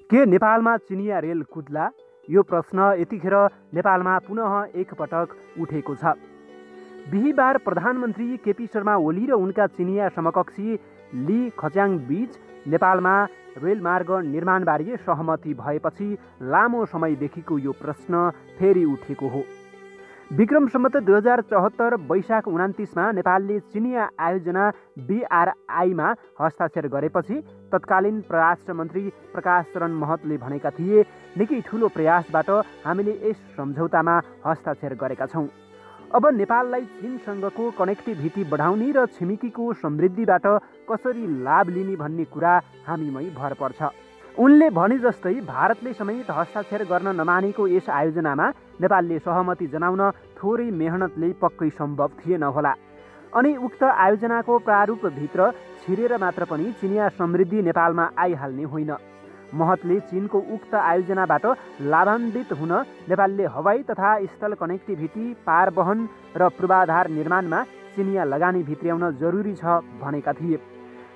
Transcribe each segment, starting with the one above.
के नेपालमा चिनिया रेल कुद्ला? यो प्रश्न यतिखेर नेपालमा पुनः एकपटक उठेको छ। बिहीबार प्रधानमन्त्री केपी शर्मा ओली र उनका चिनिया समकक्षी ली खच्याङ बीच नेपालमा रेलमार्ग निर्माणबारे सहमति भएपछि लामो समयदेखिको यो प्रश्न फेरि उठेको हो। विक्रम सम्वत 2074 वैशाख 29 नेपालले चिनिया आयोजना BRI-मा हस्ताक्षर गरेपछि तत्कालीन परराष्ट्र मन्त्री प्रकाश शरण महतले भनेका थिए, निकै ठुलो प्रयासबाट हामीले यस सम्झौतामा हस्ताक्षर गरेका छौँ। अब नेपाललाई चीनसँगको कनेक्टिभिटी बढाउने र छिमेकीको समृद्धिबाट कसरी लाभ लिने भन्ने कुरा हामीमै भर पर्छ। उनले भने जस्तै भारतले समेत हस्ताक्षर गर्न नमानेको यस आयोजनामा नेपालले सहमति जनाउन थोरै मेहनतले पक्कै सम्भव थिएन होला। अनि उक्त आयोजनाको प्रारूपभित्र छिरेर मात्र पनि चिनिया समृद्धि नेपालमा आइहाल्ने होइन। महतले चीनको उक्त आयोजनाबाट लाभान्वित हुन नेपालले हवाई तथा स्थल कनेक्टिभिटी, पारवहन र पूर्वाधार निर्माणमा चिनिया लगानी भित्र्याउन जरुरी छ भनेका थिए।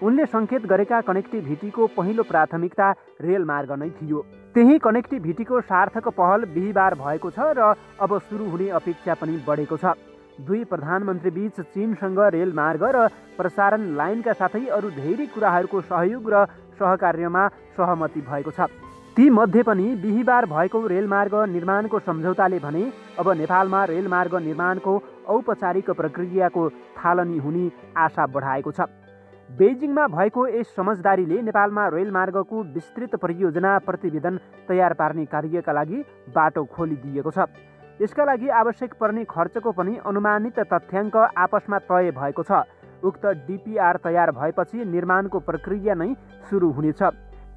उनले सङ्केत गरेका कनेक्टिभिटीको पहिलो प्राथमिकता रेलमार्ग नै थियो। त्यही कनेक्टिभिटीको सार्थक पहल बिहीबार भएको छ र अब सुरु हुने अपेक्षा पनि बढेको छ। दुई प्रधानमन्त्री बीच चीनसँग रेलमार्ग र प्रसारण लाइनका साथै अरू धेरै कुराहरूको सहयोग र सहकार्यमा सहमति भएको छ। ती मध्ये पनि बिहीबार भएको रेलमार्ग निर्माणको सम्झौताले भने अब नेपालमा रेलमार्ग निर्माणको औपचारिक प्रक्रियाको थालनी हुने आशा बढाएको छ। बेजिङमा भएको यस समझदारीले नेपालमा रेलमार्गको विस्तृत परियोजना प्रतिवेदन तयार पार्ने कार्यका लागि बाटो खोलिदिएको छ। यसका लागि आवश्यक पर्ने खर्चको पनि अनुमानित तथ्याङ्क आपसमा तय भएको छ। उक्त DPR तयार भएपछि निर्माणको प्रक्रिया नै सुरु हुनेछ।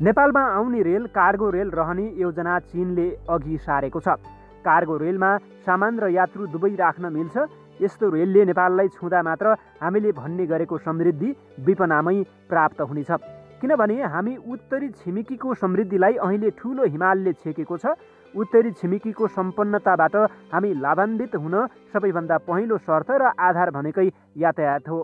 नेपालमा आउने रेल कार्गो रेल रहने योजना चीनले अघि सारेको छ। कार्गो रेलमा सामान र यात्रु दुवै राख्न मिल्छ। यस्तो रेलले नेपाललाई छुँदा मात्र हामीले भन्ने गरेको समृद्धि विपनामै प्राप्त हुनेछ। किनभने हामी उत्तरी छिमेकीको समृद्धिलाई अहिले ठुलो हिमालले छेकेको छ। उत्तरी छिमेकीको सम्पन्नताबाट हामी लाभान्वित हुन सबैभन्दा पहिलो शर्त र आधार भनेकै यातायात हो।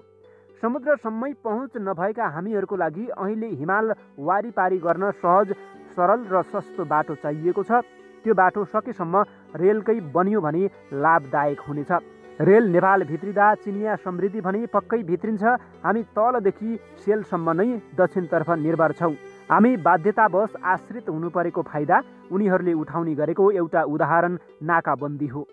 समुद्रसम्मै पहुँच नभएका हामीहरूको लागि अहिले हिमाल वारिपारी गर्न सहज, सरल र सस्तो बाटो चाहिएको छ। त्यो बाटो सकेसम्म रेलकै बन्यो भने लाभदायक हुनेछ। रेल नेपाल भित्रिँदा चिनिया समृद्धि भने पक्कै भित्रिन्छ। हामी तलदेखि सेलसम्म नै दक्षिणतर्फ निर्भर छौँ। हामी बाध्यतावश आश्रित हुनु परेको फाइदा उनीहरूले उठाउने गरेको एउटा उदाहरण नाकाबन्दी हो।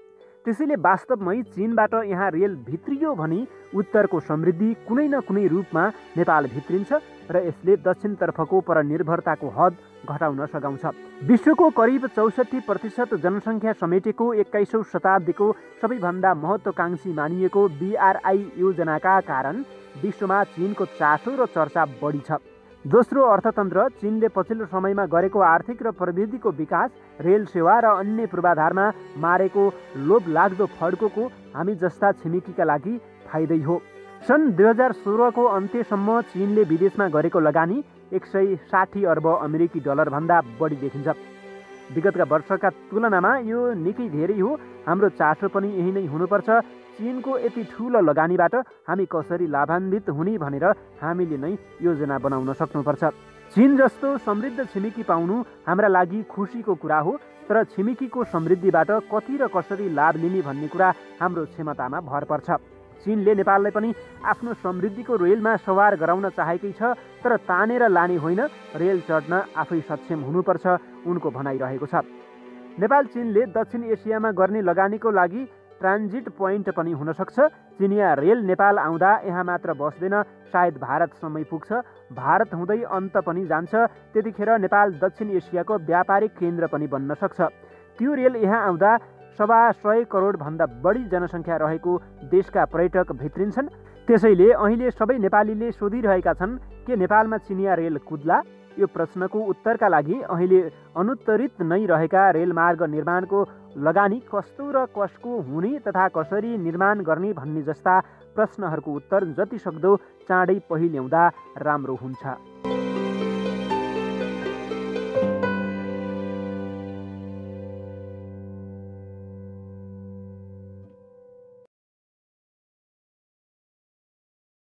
त्यसैले वास्तवमै चीनबाट यहाँ रेल भित्रियो भने उत्तरको समृद्धि कुनै न कुनै रूपमा नेपाल भित्रिन्छ र यसले दक्षिणतर्फको परनिर्भरताको हद घटाउन सघाउँछ। विश्वको करिब 64% जनसङ्ख्या समेटेको 21औं शताब्दीको सबैभन्दा महत्त्वकाङ्क्षी मानिएको BRI योजनाका कारण विश्वमा चीनको चासो र चर्चा बढी छ। दोस्रो अर्थतन्त्र चीनले पछिल्लो समयमा गरेको आर्थिक र प्रविधिको विकास, रेल सेवा र अन्य पूर्वाधारमा मारेको लोभलाग्दो फड्कोको हामी जस्ता छिमेकीका लागि फाइदै हो। सन् 2016 को अन्त्यसम्म चीनले विदेशमा गरेको लगानी 160 अर्ब अमेरिकी डलर भन्दा बढी देखिन्छ। विगतका वर्षका तुलनामा यो निकै धेरै हो। हाम्रो चासो पनि यही नै हुनुपर्छ। चीनको यति ठुलो लगानीबाट हामी कसरी लाभान्वित हुने भनेर हामीले नै योजना बनाउन सक्नुपर्छ। चीन जस्तो समृद्ध छिमेकी पाउनु हाम्रा लागि खुसीको कुरा हो, तर छिमेकीको समृद्धिबाट कति र कसरी लाभ लिने भन्ने कुरा हाम्रो क्षमतामा भर पर्छ। चीनले नेपाललाई पनि आफ्नो समृद्धिको रेलमा सवार गराउन चाहेकै छ, तर तानेर लाने होइन, रेल चढ्न आफै सक्षम हुनुपर्छ उनको भनाइरहेको छ। नेपाल चीनले दक्षिण एसियामा गर्ने लगानीको लागि ट्रान्जिट पोइन्ट पनि हुन सक्छ। चिनिया रेल नेपाल आउँदा यहाँ मात्र बस्दैन, सायद भारतसम्मै पुग्छ। भारत हुँदै अन्त पनि जान्छ। त्यतिखेर नेपाल दक्षिण एसियाको व्यापारिक केन्द्र पनि बन्न सक्छ। त्यो रेल यहाँ आउँदा 125 करोड भन्दा बढी जनसङ्ख्या रहेको देशका पर्यटक भित्रिन्छन्। त्यसैले अहिले सबै नेपालीले सोधिरहेका छन् के नेपालमा चिनिया रेल कुद्ला? यो प्रश्नको उत्तरका लागि अहिले अनुत्तरित नै रहेका रेलमार्ग निर्माणको लगानी कस्तो र कसको हुने तथा कसरी निर्माण गर्ने भन्ने जस्ता प्रश्नहरूको उत्तर जति सक्दो चाँडै पहिल्याउँदा राम्रो हुन्छ।